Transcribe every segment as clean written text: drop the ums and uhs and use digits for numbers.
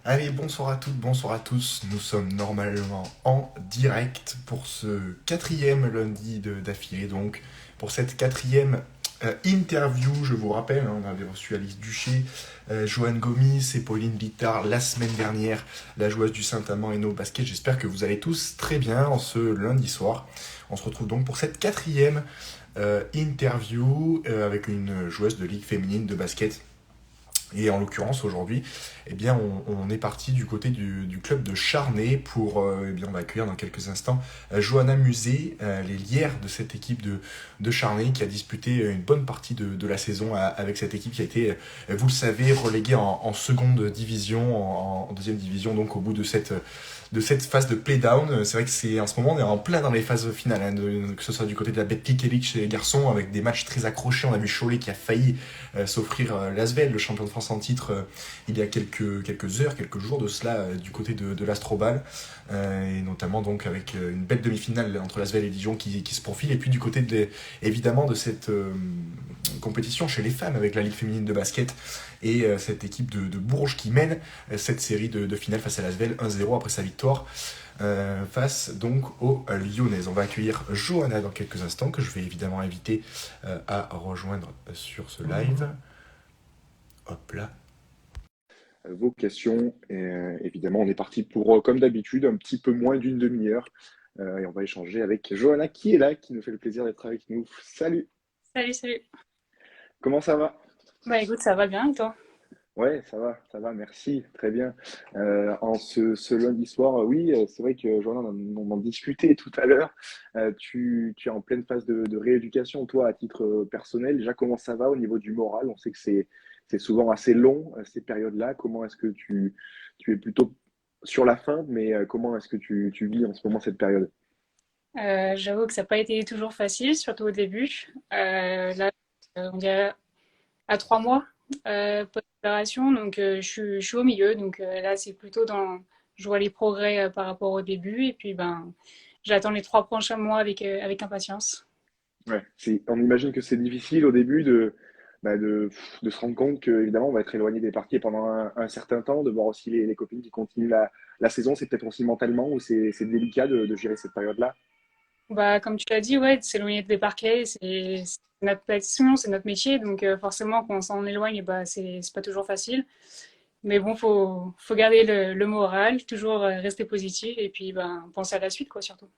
Allez, bonsoir à toutes, bonsoir à tous. Nous sommes normalement en direct pour ce quatrième lundi d'affilée. Donc, pour cette quatrième interview, je vous rappelle, on avait reçu Alice Duché, Johan Gomis et Pauline Littard la semaine dernière, la joueuse du Saint-Amand et nos baskets. J'espère que vous allez tous très bien en ce lundi soir. On se retrouve donc pour cette quatrième interview avec une joueuse de ligue féminine de basket. Et en l'occurrence, aujourd'hui, eh bien, on est parti du côté du club de Charnay pour, eh bien, on va accueillir dans quelques instants Johanna Musée, les lières de cette équipe de Charnay qui a disputé une bonne partie de la saison avec cette équipe qui a été, vous le savez, reléguée en seconde division, en deuxième division, donc au bout de cette phase de play-down. C'est vrai que c'est en ce moment on est en plein dans les phases finales, hein, que ce soit du côté de la Betclic Elite chez les garçons avec des matchs très accrochés. On a vu Cholet qui a failli s'offrir l'Asvel, le champion de France en titre, il y a quelques heures, quelques jours de cela, du côté de l'Astrobal, et notamment donc avec une belle demi-finale entre l'Asvel et Dijon qui se profile. Et puis du côté évidemment de cette compétition chez les femmes avec la Ligue féminine de basket et cette équipe de Bourges qui mène cette série de finale face à l'Asvel 1-0 après sa victoire face donc aux Lyonnaises. On va accueillir Johanna dans quelques instants, que je vais évidemment inviter à rejoindre sur ce live. Hop là. Vos questions. Et, évidemment, on est parti pour, comme d'habitude, un petit peu moins d'une demi-heure. Et on va échanger avec Johanna qui est là, qui nous fait le plaisir d'être avec nous. Salut, Salut, salut. comment ça va? Bah écoute, ça va bien, et toi? Ouais, ça va, merci, très bien. En ce lundi soir, oui, c'est vrai que Johanna, on en discutait tout à l'heure. Tu es en pleine phase de rééducation, toi, à titre personnel. Déjà, comment ça va au niveau du moral? On sait que c'est souvent assez long, ces périodes-là. Comment est-ce que tu es plutôt sur la fin, mais comment est-ce que tu vis en ce moment cette période? J'avoue que ça n'a pas été toujours facile, surtout au début. Là, on dirait à 3 mois post-opération, donc je suis au milieu. Donc là, c'est plutôt dans. Je vois les progrès par rapport au début, et puis ben, j'attends les 3 prochains mois avec impatience. Ouais, on imagine que c'est difficile au début bah, de se rendre compte que évidemment on va être éloigné des parquets pendant un certain temps, de voir aussi les copines qui continuent la saison. C'est peut-être aussi mentalement où c'est délicat de gérer cette période-là. Bah, comme tu l'as dit, ouais, de s'éloigner des parquets, c'est notre passion, c'est notre métier, donc forcément, quand on s'en éloigne, bah, c'est pas toujours facile. Mais bon, faut garder le moral, toujours rester positif et puis ben, penser à la suite, quoi, surtout.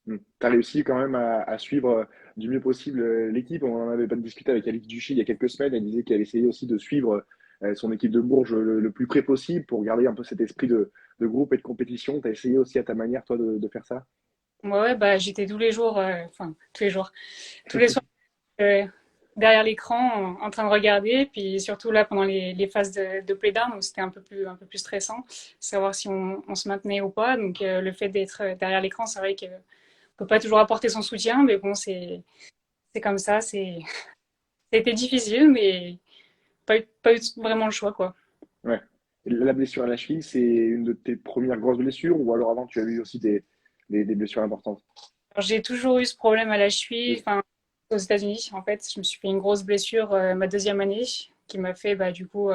Tu as réussi quand même à suivre du mieux possible l'équipe. On en avait pas discuté avec Alice Duchy il y a quelques semaines. Elle disait qu'elle essayait aussi de suivre son équipe de Bourges le plus près possible pour garder un peu cet esprit de groupe et de compétition. Tu as essayé aussi à ta manière, toi, de faire ça? Ouais, ouais, bah, j'étais tous les jours, enfin, tous les jours, tous les soirs euh, derrière l'écran en train de regarder. Puis surtout là, pendant les phases de play-down, où c'était un peu plus stressant, savoir si on se maintenait ou pas. Donc le fait d'être derrière l'écran, c'est vrai qu'on peut pas toujours apporter son soutien, mais bon, c'est comme ça. Ça a été difficile, mais pas eu vraiment le choix, quoi. Ouais. La blessure à la cheville, c'est une de tes premières grosses blessures ou alors avant tu as eu aussi des blessures importantes? Alors, j'ai toujours eu ce problème à la cheville, enfin, aux États-Unis, en fait. Je me suis fait une grosse blessure ma deuxième année qui m'a fait, bah, du coup,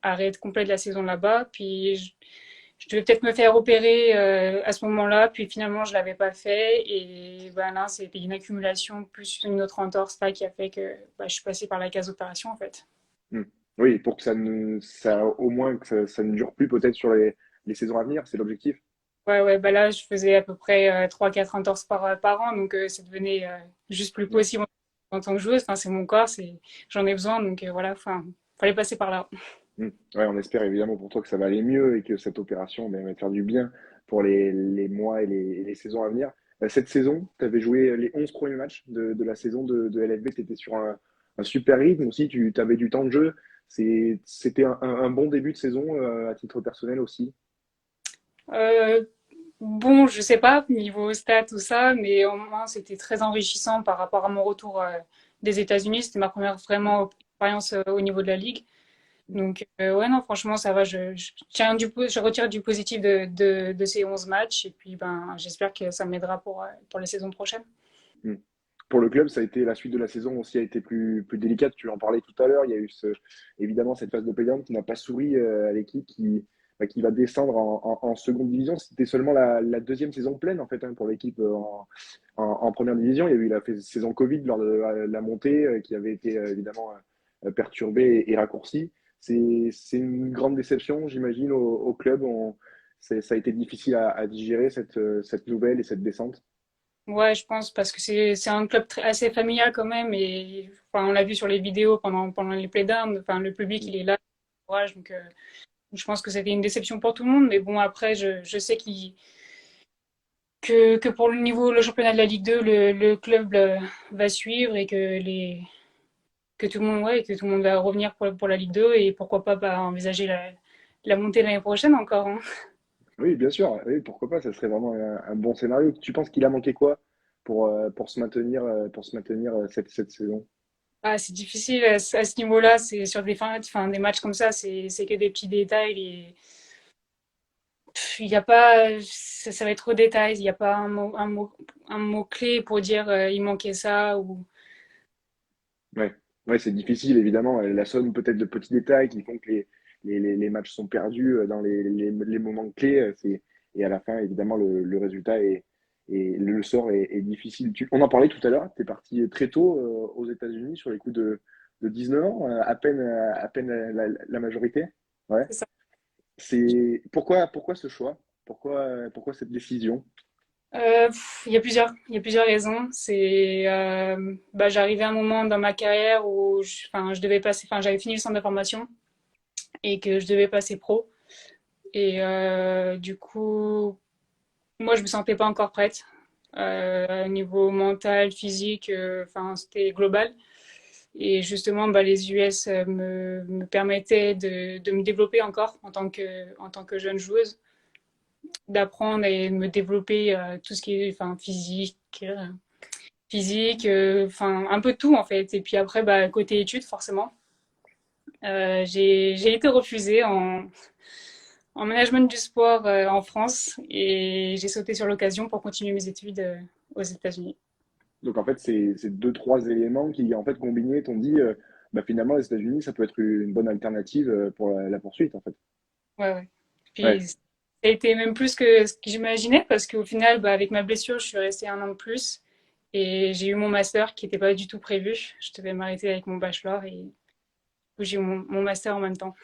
arrêt complet de la saison là-bas. Puis, je devais peut-être me faire opérer à ce moment-là, puis finalement, je l'avais pas fait. Et bah, là, c'était une accumulation plus une autre entorse là, qui a fait que bah, je suis passée par la case opération, en fait. Hmm. Oui, pour que ça au moins que ça ne dure plus peut-être sur les saisons à venir, c'est l'objectif. Ouais, ouais, bah là, je faisais à peu près 3-4 entorses par an, donc ça devenait juste plus Ouais. possible en tant que joueuse. Enfin, c'est mon corps, j'en ai besoin, donc voilà, enfin, fallait passer par là. Hmm. Ouais, on espère évidemment pour toi que ça va aller mieux et que cette opération ben, va te faire du bien pour les mois et les saisons à venir. Cette saison, tu avais joué les 11 premiers matchs de la saison de LFB, tu étais sur un super rythme aussi, tu avais du temps de jeu. C'était un bon début de saison à titre personnel aussi. Euh, bon, je sais pas, niveau stats, tout ça, mais au moins, c'était très enrichissant par rapport à mon retour des États-Unis. C'était ma première vraiment expérience au niveau de la ligue. Donc, ouais, non, franchement, ça va. Je retire du positif de ces 11 matchs. Et puis, ben, j'espère que ça m'aidera pour la saison prochaine. Mm. Pour le club, ça a été la suite de la saison aussi a été plus délicate. Tu en parlais tout à l'heure. Il y a eu évidemment cette phase de play-down qui n'a pas souri à l'équipe qui va descendre en seconde division. C'était seulement la deuxième saison pleine en fait hein, pour l'équipe en première division. Il y a eu la saison Covid lors de la montée qui avait été évidemment perturbée et raccourcie. C'est une grande déception, j'imagine, au club. Ça a été difficile à digérer cette nouvelle et cette descente. Ouais, je pense parce que c'est un club assez familial quand même et enfin on l'a vu sur les vidéos pendant les playdowns. Enfin le public il est là, encourage, donc je pense que c'était une déception pour tout le monde. Mais bon après je sais que pour le championnat de la Ligue 2 le club va suivre et que tout le monde ouais que tout le monde va revenir pour la Ligue 2 et pourquoi pas bah, envisager la montée l'année prochaine encore, hein. Oui, bien sûr. Oui, pourquoi pas, ça serait vraiment un bon scénario. Tu penses qu'il a manqué quoi pour se maintenir cette saison? Ah, c'est difficile à ce niveau-là, c'est sur enfin, des matchs comme ça, c'est que des petits détails. Il y a pas, ça va être au détail, il n'y a pas un mot clé pour dire il manquait ça ou. Ouais, ouais, c'est difficile, évidemment. La somme peut-être de petits détails qui font que les matchs sont perdus dans les moments clés. Et à la fin, évidemment, le résultat et le sort est difficile. On en parlait tout à l'heure, tu es parti très tôt aux États-Unis sur les coups de 19 ans, à peine la majorité. Ouais. C'est ça. Pourquoi ce choix? Pourquoi cette décision? Il y a plusieurs raisons. Bah, j'arrivais à un moment dans ma carrière où enfin, je devais passer, enfin, j'avais fini le centre de formation et que je devais passer pro. Et du coup, moi, je me sentais pas encore prête. Au niveau mental, physique, enfin, c'était global. Et justement, bah, les US me permettaient de me développer encore en tant que jeune joueuse, d'apprendre et de me développer tout ce qui est enfin, physique, enfin un peu de tout en fait. Et puis après, bah, côté études, forcément, j'ai été refusée en management du sport en France et j'ai sauté sur l'occasion pour continuer mes études aux États-Unis. Donc en fait, c'est deux, trois éléments qui, en fait, combinés, t'ont dit, bah, finalement, les États-Unis, ça peut être une bonne alternative pour la poursuite, en fait. Ouais, ouais. Puis Ouais. ça a été même plus que ce que j'imaginais parce qu'au final, bah, avec ma blessure, je suis restée un an de plus et j'ai eu mon master qui n'était pas du tout prévu. Je devais m'arrêter avec mon bachelor et du coup, j'ai eu mon master en même temps.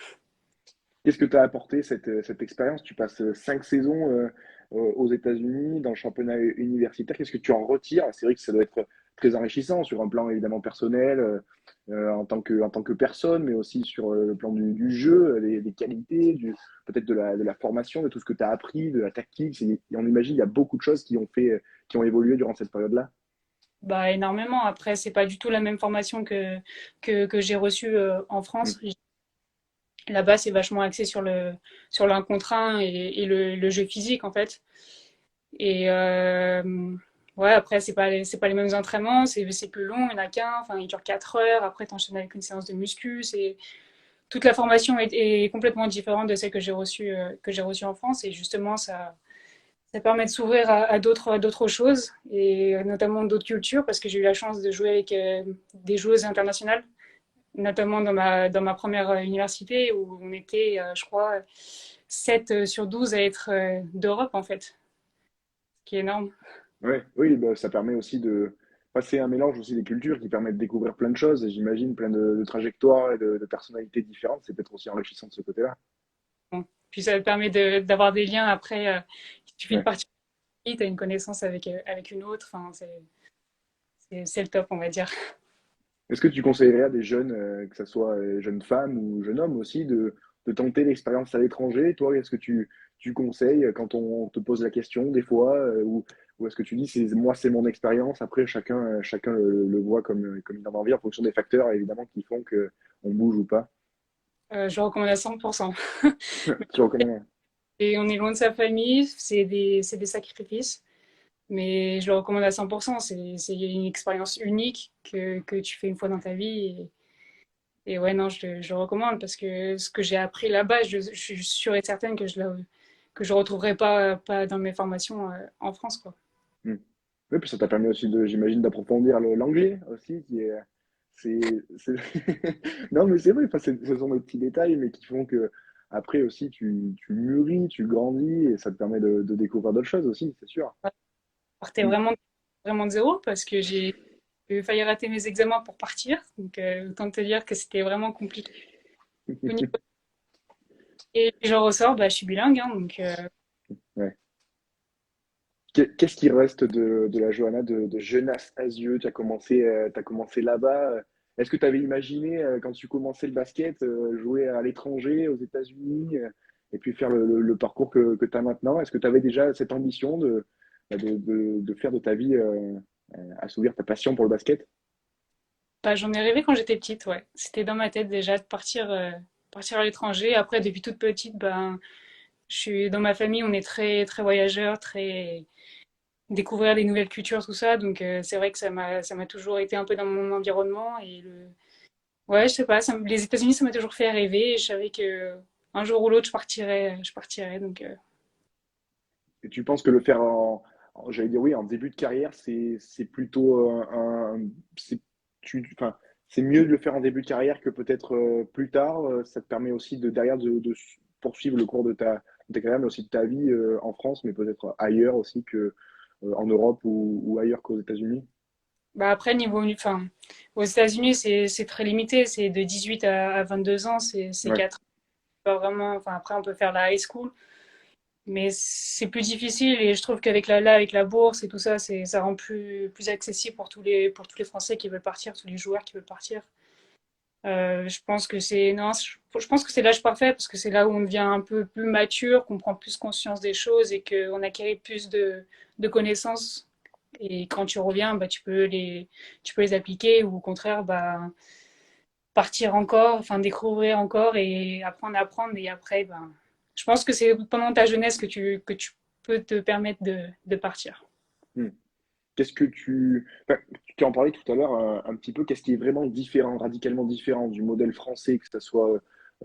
Qu'est-ce que t'as apporté cette expérience? Tu passes 5 saisons aux États-Unis, dans le championnat universitaire. Qu'est-ce que tu en retires? C'est vrai que ça doit être très enrichissant sur un plan évidemment personnel, en tant que personne, mais aussi sur le plan du jeu, les qualités, peut-être de la formation, de tout ce que tu as appris, de la tactique. Et on imagine il y a beaucoup de choses qui ont évolué durant cette période-là. Bah, énormément. Après, c'est pas du tout la même formation que j'ai reçue en Mm. France. Là-bas, c'est vachement axé sur l'un contre un et le jeu physique, en fait. Et ouais, après, c'est pas les mêmes entraînements, c'est plus long, il n'y en a qu'un, enfin, il dure 4 heures. Après, tu enchaînes avec une séance de muscu. Toute la formation est complètement différente de celle que j'ai reçue en France. Et justement, ça permet de s'ouvrir à d'autres choses et notamment d'autres cultures parce que j'ai eu la chance de jouer avec des joueuses internationales, notamment dans ma première université où on était, je crois, 7 sur 12 à être d'Europe en fait, ce qui est énorme. Ouais, oui, bah, ça permet aussi de passer un mélange aussi des cultures qui permet de découvrir plein de choses, et j'imagine plein de trajectoires et de personnalités différentes. C'est peut-être aussi enrichissant de ce côté-là. Bon. Puis ça permet d'avoir des liens après. Il suffit de Ouais. partir, tu as une connaissance avec une autre. Enfin, c'est le top, on va dire. Est-ce que tu conseillerais à des jeunes, que ce soit jeunes femmes ou jeunes hommes aussi, de tenter l'expérience à l'étranger? Toi, est-ce que tu conseilles quand on te pose la question des fois, ou est-ce que tu dis, moi, c'est mon expérience, après chacun le voit comme il en a envie en fonction des facteurs évidemment qui font qu'on bouge ou pas? Je recommande à 100%. Tu recommandes? Et on est loin de sa famille, c'est des sacrifices. Mais je le recommande à 100%. C'est une expérience unique que tu fais une fois dans ta vie. Et ouais, non, je le recommande parce que ce que j'ai appris là-bas, je suis sûre et certaine que je retrouverai pas dans mes formations en France, quoi. Hmm. Oui, puis ça t'a permis aussi j'imagine, d'approfondir l'anglais aussi, qui est, c'est... Non, mais c'est vrai, enfin, ce sont des petits détails, mais qui font que, après aussi, tu mûris, tu grandis et ça te permet de découvrir d'autres choses aussi, c'est sûr. Je partais Mm. vraiment de zéro parce que j'ai failli rater mes examens pour partir. Donc, autant te dire que c'était vraiment compliqué au niveau. Et puis, j'en ressors, bah, je suis bilingue, hein, donc Ouais. Qu'est-ce qui reste de la Johanna de Jeunesse Asieux? T'as commencé là-bas. Est-ce que tu avais imaginé, quand tu commençais le basket, jouer à l'étranger, aux États-Unis, et puis faire le parcours que tu as maintenant? Est-ce que tu avais déjà cette ambition de faire de ta vie, assouvir ta passion pour le basket? bah, j'en ai rêvé quand j'étais petite, ouais. C'était dans ma tête déjà de partir à l'étranger. Après, depuis toute petite, ben, je suis dans ma famille, on est très voyageurs, très découvrir des nouvelles cultures, tout ça. Donc, c'est vrai que ça m'a toujours été un peu dans mon environnement. Ouais, je sais pas, les États-Unis, ça m'a toujours fait rêver. Et je savais que un jour ou l'autre, je partirais. Donc, Et tu penses que le faire j'allais dire oui, en début de carrière, c'est plutôt c'est enfin, c'est mieux de le faire en début de carrière que peut-être plus tard. Ça te permet aussi derrière de poursuivre le cours de ta carrière, mais aussi de ta vie en France, mais peut-être ailleurs aussi que en Europe ou ailleurs qu'aux États-Unis. bah après, enfin, aux États-Unis, c'est très limité. C'est de 18 à 22 ans, c'est Ouais, 4 ans. Pas vraiment, enfin, après, on peut faire la high school. Mais c'est plus difficile et je trouve qu'avec avec la bourse et tout ça, ça rend plus accessible pour tous les Français qui veulent partir, tous les joueurs qui veulent partir. Je pense que non, je pense que c'est l'âge parfait parce que c'est là où on devient un peu plus mature, qu'on prend plus conscience des choses et qu'on acquérit plus de connaissances. Et quand tu reviens, bah, tu peux les appliquer ou au contraire, bah, partir encore, enfin découvrir encore et apprendre à apprendre. Et après, ben, je pense que c'est pendant ta jeunesse que tu peux te permettre de partir. hmm. Qu'est-ce que enfin, tu en parlais tout à l'heure un petit peu, qu'est-ce qui est vraiment différent, radicalement différent du modèle français, que ce soit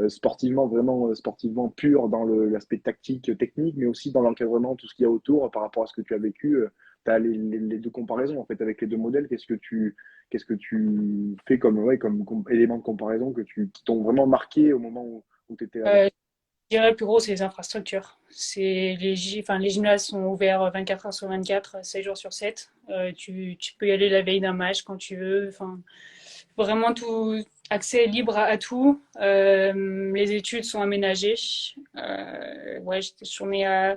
sportivement, vraiment sportivement pur dans l'aspect tactique, technique, mais aussi dans l'encadrement, tout ce qu'il y a autour par rapport à ce que tu as vécu. Tu as les deux comparaisons en fait avec les deux modèles. Qu'est-ce que tu fais comme, ouais, comme élément de comparaison qui t'ont vraiment marqué au moment où tu étais là-bas? Je dirais le plus gros, c'est les infrastructures. Enfin, les gymnases sont ouverts 24 heures sur 24, 7 jours sur 7. Tu peux y aller la veille d'un match quand tu veux. Enfin, vraiment tout, accès libre à tout. Les études sont aménagées. Ouais, je tournais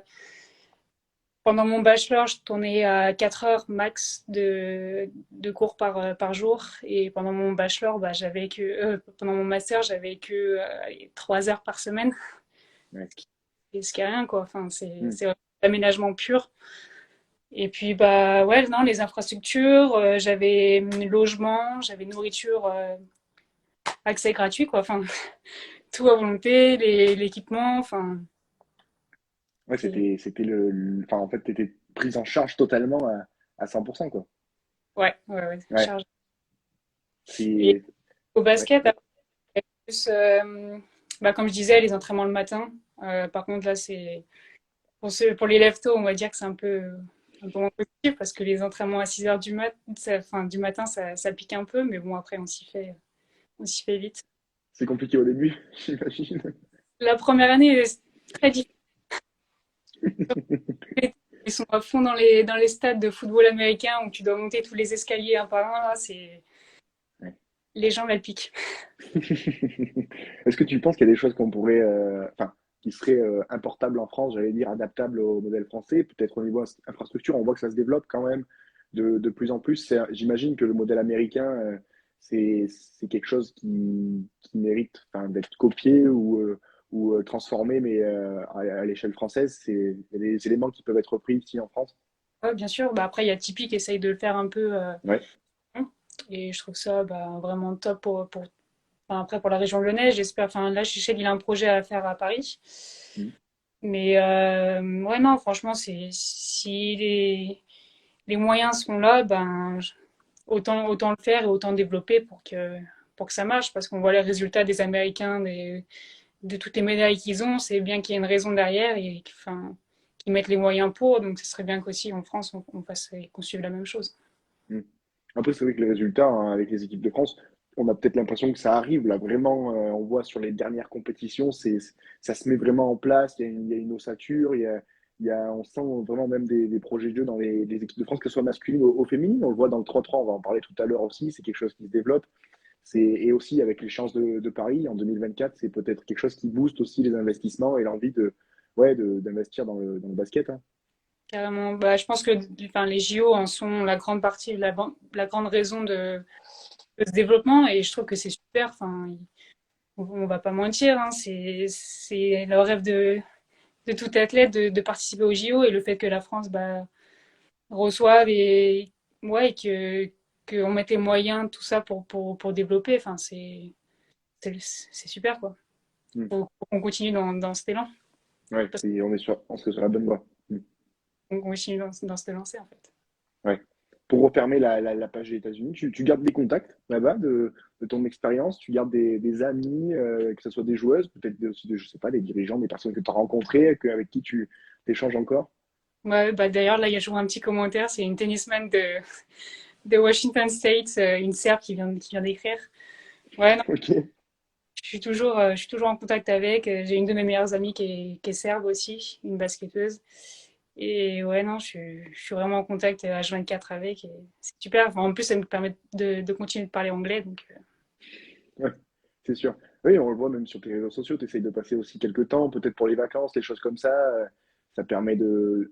pendant mon bachelor, je tournais à 4 heures max de cours par jour. Et pendant mon bachelor, bah, pendant mon master, j'avais que 3 heures par semaine. Ouais. Ce qui est rien, quoi. Enfin, Hmm. c'est l'aménagement pur. Et puis, bah, ouais, non, les infrastructures, j'avais logement, j'avais nourriture, accès gratuit, quoi. Enfin, tout à volonté, l'équipement, enfin, Ouais, c'est- c'était enfin, en fait, tu étais prise en charge totalement à 100%, quoi. ouais, Ouais, charge. Et c'est, au ouais. basket, après, plus, bah, comme je disais, les entraînements le matin. Par contre, là, pour les leftos, on va dire que c'est un peu moins positif parce que les entraînements à 6 heures enfin, du matin, ça pique un peu, mais bon, après, on s'y fait vite. C'est compliqué au début, j'imagine. La première année est très difficile. Ils sont à fond dans les stades de football américain où tu dois monter tous les escaliers un par un. Là, Ouais. les jambes, elles piquent. Est-ce que tu penses qu'il y a des choses qu'on pourrait, enfin, qui seraient importables en France, j'allais dire adaptables au modèle français, peut-être au niveau infrastructure, on voit que ça se développe quand même de plus en plus. J'imagine que le modèle américain, c'est quelque chose qui mérite, enfin, d'être copié ou transformé, mais à l'échelle française, il y a des éléments qui peuvent être repris ici en France. Ouais, bien sûr. Bah, après, il y a Tipeee qui essaye de le faire un peu. Ouais. Et je trouve ça bah, vraiment top enfin, après, pour la région lyonnaise. J'espère. Enfin, là, je sais qu'il a un projet à faire à Paris. Mm. Mais ouais, non, franchement, si les moyens sont là, ben, autant le faire et autant développer pour que ça marche. Parce qu'on voit les résultats des Américains, de toutes les médailles qu'ils ont, c'est bien qu'il y ait une raison derrière et enfin, qu'ils mettent les moyens pour. Donc, ce serait bien qu'aussi en France, on fasse et qu'on suive la même chose. Mm. Après, c'est vrai que les résultats hein, avec les équipes de France, on a peut-être l'impression que ça arrive là vraiment. On voit sur les dernières compétitions, ça se met vraiment en place. Il y a une ossature, on sent vraiment même des projets de jeu dans les équipes de France, que ce soit masculines ou féminines. On le voit dans le 3-3, on va en parler tout à l'heure aussi. C'est quelque chose qui se développe. Et aussi avec les chances de Paris en 2024, c'est peut-être quelque chose qui booste aussi les investissements et l'envie d'investir dans le basket, hein. Carrément. Bah, je pense que enfin, les JO en sont la grande partie, la grande raison de ce développement et je trouve que c'est super. Enfin, on va pas mentir, hein, c'est le rêve de tout athlète de participer aux JO et le fait que la France bah, reçoive et ouais, et qu'on mette les moyens, tout ça pour développer, enfin, c'est super quoi. Mm. Faut qu'on continue dans cet élan. Ouais, Parce on serait sur la bonne voie. Mm. qu'on continue dans cette lancée en fait. Ouais. Pour refermer la page des États-Unis, tu gardes des contacts là-bas de ton expérience, tu gardes des amis, que ce soit des joueuses, peut-être aussi je sais pas, des dirigeants, des personnes que tu as rencontrées, avec qui tu échanges encore. Ouais, bah d'ailleurs là il y a toujours un petit commentaire, c'est une tennisman de Washington State, une Serbe qui vient d'écrire. Ouais, non, Ok. je suis toujours en contact avec. J'ai une de mes meilleures amies qui est serbe aussi, une basketteuse. Et ouais, non, je suis vraiment en contact H24 avec. Et c'est super. Enfin, en plus, ça me permet de continuer de parler anglais. Donc, Ouais, c'est sûr. Oui, on le voit même sur tes réseaux sociaux, tu essayes de passer aussi quelques temps, peut-être pour les vacances, des choses comme ça. Ça permet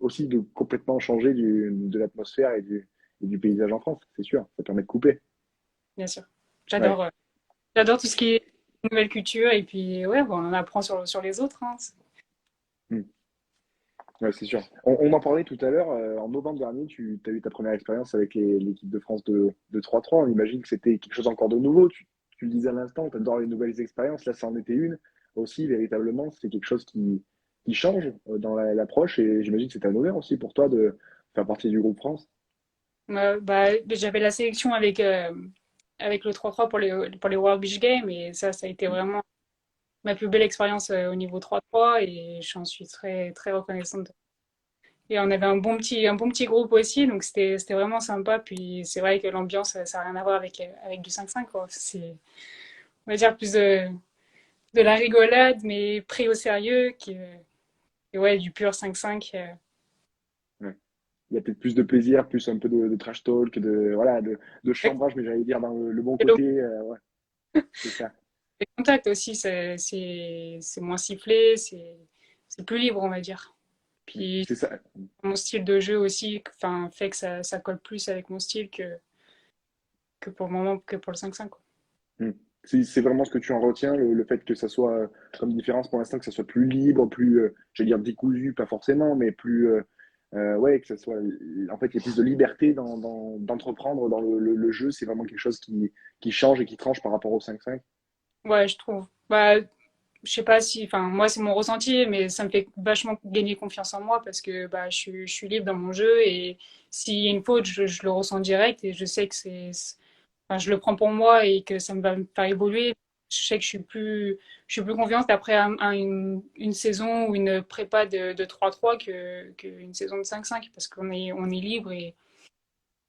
aussi de complètement changer de l'atmosphère et du paysage en France, c'est sûr. Ça permet de couper. bien sûr. Ouais. J'adore, euh, j'adore tout ce qui est nouvelle culture. Et puis, ouais, bon, on en apprend sur les autres. Hein. Mm. Ouais, c'est sûr. On en parlait tout à l'heure. En novembre dernier, tu as eu ta première expérience avec l'équipe de France de 3-3. On imagine que c'était quelque chose encore de nouveau. Tu le disais à l'instant, tu adores les nouvelles expériences. Là, ça en était une aussi, véritablement. C'est quelque chose qui change dans l'approche. Et j'imagine que c'était un honneur aussi pour toi de faire partie du groupe France. Bah, j'avais la sélection avec le 3-3 pour les World Beach Games. Et ça a été vraiment ma plus belle expérience au niveau 3-3. Et j'en suis très, très reconnaissante. Et on avait un bon petit groupe aussi, donc c'était vraiment sympa. Puis c'est vrai que l'ambiance, ça n'a rien à voir avec du 5-5, quoi. C'est, on va dire, plus de la rigolade, mais pris au sérieux, que ouais, du pur 5-5. Ouais. Il y a peut-être plus de plaisir, plus un peu de trash talk, voilà, de chambrage, mais j'allais dire dans le bon Et le, côté. Ouais, c'est ça. les contacts aussi, c'est moins sifflé, c'est plus libre, on va dire. Puis C'est ça. mon style de jeu aussi, enfin, fait que ça colle plus avec mon style que pour le moment, que pour le 5-5, quoi. Mm. C'est vraiment ce que tu en retiens, le fait que ça soit comme différence pour l'instant, que ça soit plus libre, plus, j'allais dire décousu, pas forcément, mais plus, ouais, que ça soit, en fait, il y a plus de liberté d'entreprendre dans le jeu. C'est vraiment quelque chose qui change et qui tranche par rapport au 5-5. Ouais, je trouve. Bah, je sais pas si, enfin, moi c'est mon ressenti, mais ça me fait vachement gagner confiance en moi parce que bah, je suis libre dans mon jeu et s'il y a une faute, je le ressens direct et je sais que enfin, je le prends pour moi et que ça me va me faire évoluer. Je sais que je suis plus confiante après une saison ou une prépa de 3-3 qu'une saison de 5-5 parce on est libre et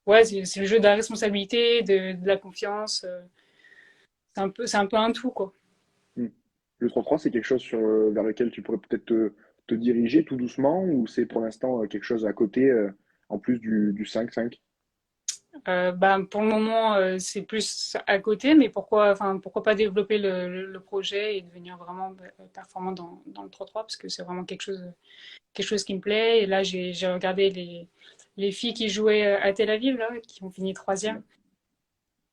ouais, c'est le jeu de la responsabilité, de la confiance. C'est un peu un tout, quoi. Mm. Le 3-3, c'est quelque chose vers lequel tu pourrais peut-être te diriger tout doucement, ou c'est pour l'instant quelque chose à côté, en plus du 5-5? Bah, pour le moment, c'est plus à côté, mais enfin, pourquoi pas développer le projet et devenir vraiment performant dans le 3-3 parce que c'est vraiment quelque chose qui me plaît. Et là, j'ai regardé les filles qui jouaient à Tel Aviv, là, qui ont fini troisième.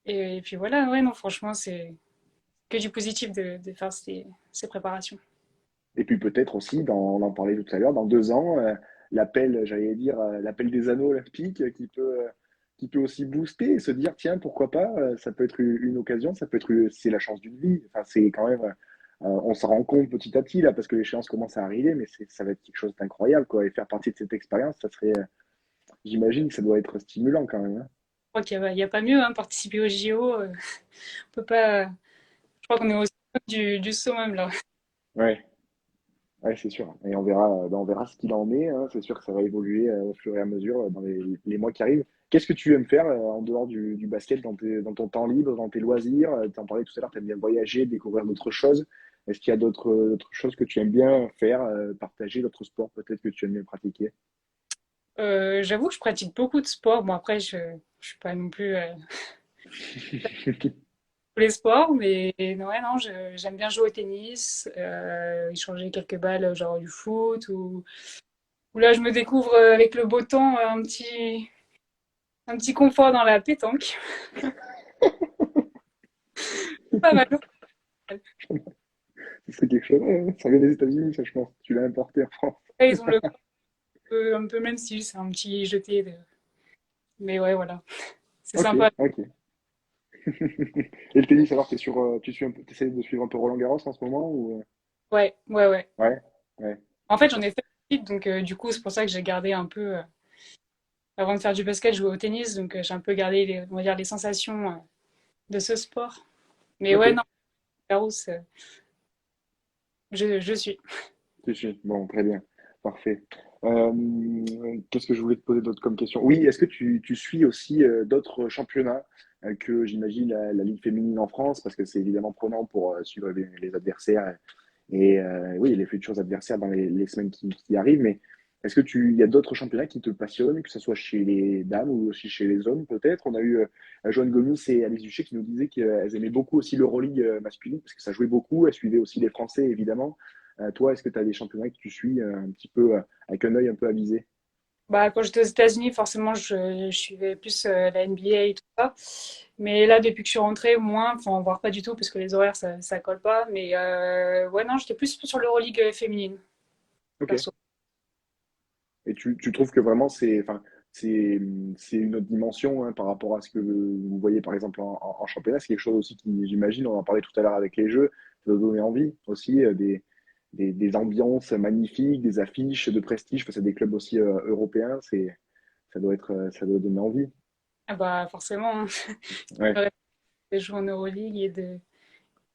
Et puis voilà, ouais, non, franchement, c'est que du positif de faire ces préparations. Et puis peut-être aussi, on en parlait tout à l'heure, dans 2 ans, l'appel, j'allais dire, l'appel des anneaux olympiques qui peut aussi booster et se dire, tiens, pourquoi pas, ça peut être une occasion, ça peut être, c'est la chance d'une vie. Enfin, c'est quand même, on s'en rend compte petit à petit là, parce que l'échéance commence à arriver, mais ça va être quelque chose d'incroyable, quoi. Et faire partie de cette expérience, ça serait, j'imagine que ça doit être stimulant quand même, hein. Je crois il y a pas mieux, hein, participer aux JO. On peut pas, je crois qu'on est au sommet du summum, là. Ouais. Ouais, c'est sûr. Et on verra ce qu'il en est, hein. C'est sûr que ça va évoluer au fur et à mesure dans les mois qui arrivent. Qu'est-ce que tu aimes faire en dehors du basket dans ton temps libre, dans tes loisirs? Tu en parlais tout à l'heure, tu aimes bien voyager, découvrir d'autres choses. Est-ce qu'il y a d'autres choses que tu aimes bien faire, partager, d'autres sports peut-être que tu aimes bien pratiquer? J'avoue que je pratique beaucoup de sport. Bon, après, je suis pas non plus tous les sports, mais ouais, non, j'aime bien jouer au tennis, échanger quelques balles, genre du foot, ou là, je me découvre avec le beau temps un petit confort dans la pétanque. Pas mal. C'est quelque chose, ouais, ça vient des États-Unis, ça, je pense. Tu l'as importé en France. Après, ils ont un peu même style, c'est un petit jeté. Mais ouais, voilà, c'est Ok, sympa. ok. Et le tennis, alors, t'essaies de suivre un peu Roland Garros en ce moment ou... Ouais, ouais, ouais. Ouais, ouais, En fait, j'en d'accord. ai fait vite, donc du coup, c'est pour ça que j'ai gardé un peu, avant de faire du basket, je jouais au tennis, donc j'ai un peu gardé, on va dire, les sensations de ce sport. Mais Ok, ouais, non, Garous, je suis. tu suis. Bon, très bien, parfait. Qu'est-ce que je voulais te poser d'autre comme question? Oui, est-ce que tu suis aussi d'autres championnats que j'imagine la Ligue féminine en France, parce que c'est évidemment prenant pour suivre les adversaires et oui, les futurs adversaires dans les semaines qui arrivent. Mais est-ce que il y a d'autres championnats qui te passionnent, que ce soit chez les dames ou aussi chez les hommes peut-être? On a eu Joanne Gomis et Alice Duché qui nous disaient qu'elles aimaient beaucoup aussi l'Euroleague masculine parce que ça jouait beaucoup. Elles suivaient aussi les Français évidemment. Toi, est-ce que tu as des championnats que tu suis un petit peu avec un œil un peu avisé? Bah, quand j'étais aux États-Unis, forcément, je suivais plus la NBA et tout ça. Mais là, depuis que je suis rentrée, moins, enfin, voire pas du tout, parce que les horaires, ça colle pas. Mais ouais, non, j'étais plus sur l'Euroleague féminine, Ok. perso. Et tu trouves que vraiment enfin, c'est, c'est une autre dimension hein, par rapport à ce que vous voyez par exemple en championnat. C'est quelque chose aussi qui, j'imagine, on en parlait tout à l'heure avec les jeux, ça doit donner envie aussi, des ambiances magnifiques, des affiches de prestige face à des clubs aussi européens. Ça doit donner envie. Ah bah, forcément, hein. Ouais, Le reste, de jouer en Euroleague et de.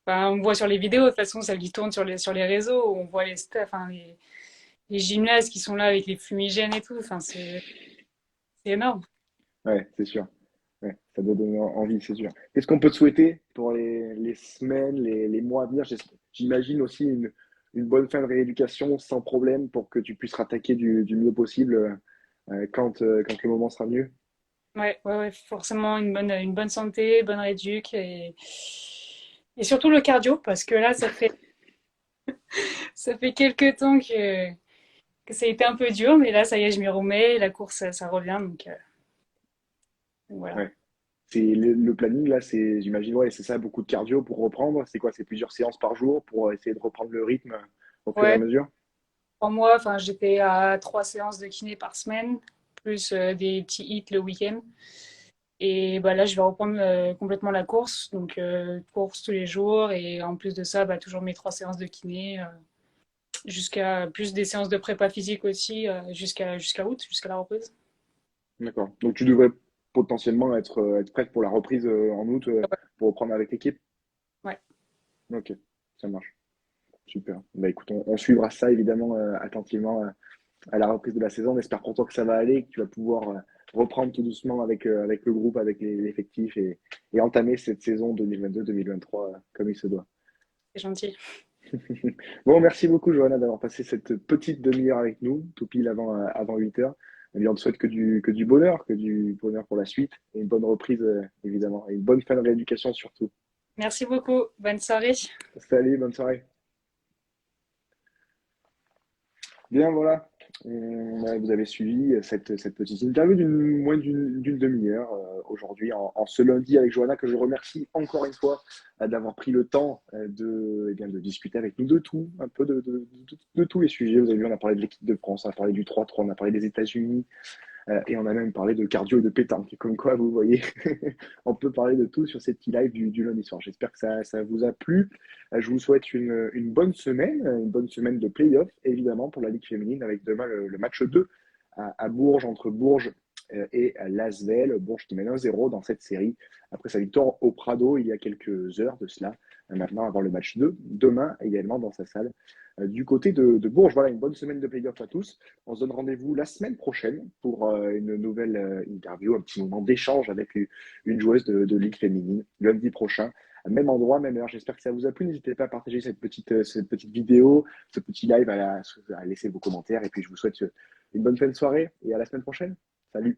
Enfin, on voit sur les vidéos, de toute façon, ça lui tourne sur les réseaux, on voit enfin, les gymnases qui sont là avec les fumigènes et tout. Enfin, c'est énorme. ouais, c'est sûr. Ouais, ça doit donner envie, c'est sûr. Qu'est-ce qu'on peut te souhaiter pour les semaines, les mois à venir? J'imagine aussi une bonne fin de rééducation sans problème pour que tu puisses rattaquer du mieux possible quand le moment sera mieux. Ouais, ouais, ouais, forcément une bonne santé, bonne réduc et surtout le cardio parce que là, ça fait quelques temps que ça a été un peu dur, mais là, ça y est, je m'y remets, la course, ça revient, donc voilà. Ouais. C'est le planning là, j'imagine, ouais, c'est ça, beaucoup de cardio pour reprendre. C'est quoi? C'est plusieurs séances par jour pour essayer de reprendre le rythme au fur et à Ouais, mesure? pour moi, enfin, j'étais à 3 séances de kiné par semaine, plus des petits hits le week-end. Et bah là, je vais reprendre complètement la course, donc course tous les jours, et en plus de ça, bah, toujours mes 3 séances de kiné. Jusqu'à plus des séances de prépa physique aussi, jusqu'à août, jusqu'à la reprise. D'accord. Donc tu devrais potentiellement être prête pour la reprise en août pour reprendre avec l'équipe? Ouais, Ok, ça marche. Super. Bah écoute, on suivra ça évidemment attentivement à la reprise de la saison. On espère pour toi que ça va aller, que tu vas pouvoir reprendre tout doucement avec le groupe, avec l'effectif et entamer cette saison 2022-2023 comme il se doit. c'est gentil. Bon, merci beaucoup Johanna d'avoir passé cette petite demi-heure avec nous, tout pile avant 8 heures. Eh bien, on te souhaite que du bonheur pour la suite et une bonne reprise évidemment et une bonne fin de rééducation surtout. Merci beaucoup. Bonne soirée. Salut, bonne soirée. Bien, voilà. Vous avez suivi cette petite interview d'une moins d'une demi-heure aujourd'hui en ce lundi avec Johanna que je remercie encore une fois d'avoir pris le temps eh bien, de discuter avec nous de tout, un peu de tous les sujets. Vous avez vu, on a parlé de l'équipe de France, on a parlé du 3-3, on a parlé des États-Unis, et on a même parlé de cardio et de pétanque. Comme quoi, vous voyez, on peut parler de tout sur ces petits lives du lundi soir. J'espère que ça vous a plu. Je vous souhaite une bonne semaine de play-off, évidemment, pour la Ligue féminine, avec demain le match 2 à Bourges, entre Bourges et l'Asvel, Bourges qui mène 1-0 dans cette série après sa victoire au Prado il y a quelques heures de cela, maintenant avant le match 2, demain également dans sa salle du côté de Bourges. Voilà, une bonne semaine de playoff à tous. On se donne rendez-vous la semaine prochaine pour une nouvelle interview, un petit moment d'échange avec une joueuse de Ligue féminine, lundi prochain. Même endroit, même heure. J'espère que ça vous a plu. N'hésitez pas à partager cette petite vidéo, ce petit live, à laisser vos commentaires. Et puis, je vous souhaite une bonne fin de soirée et à la semaine prochaine. Salut!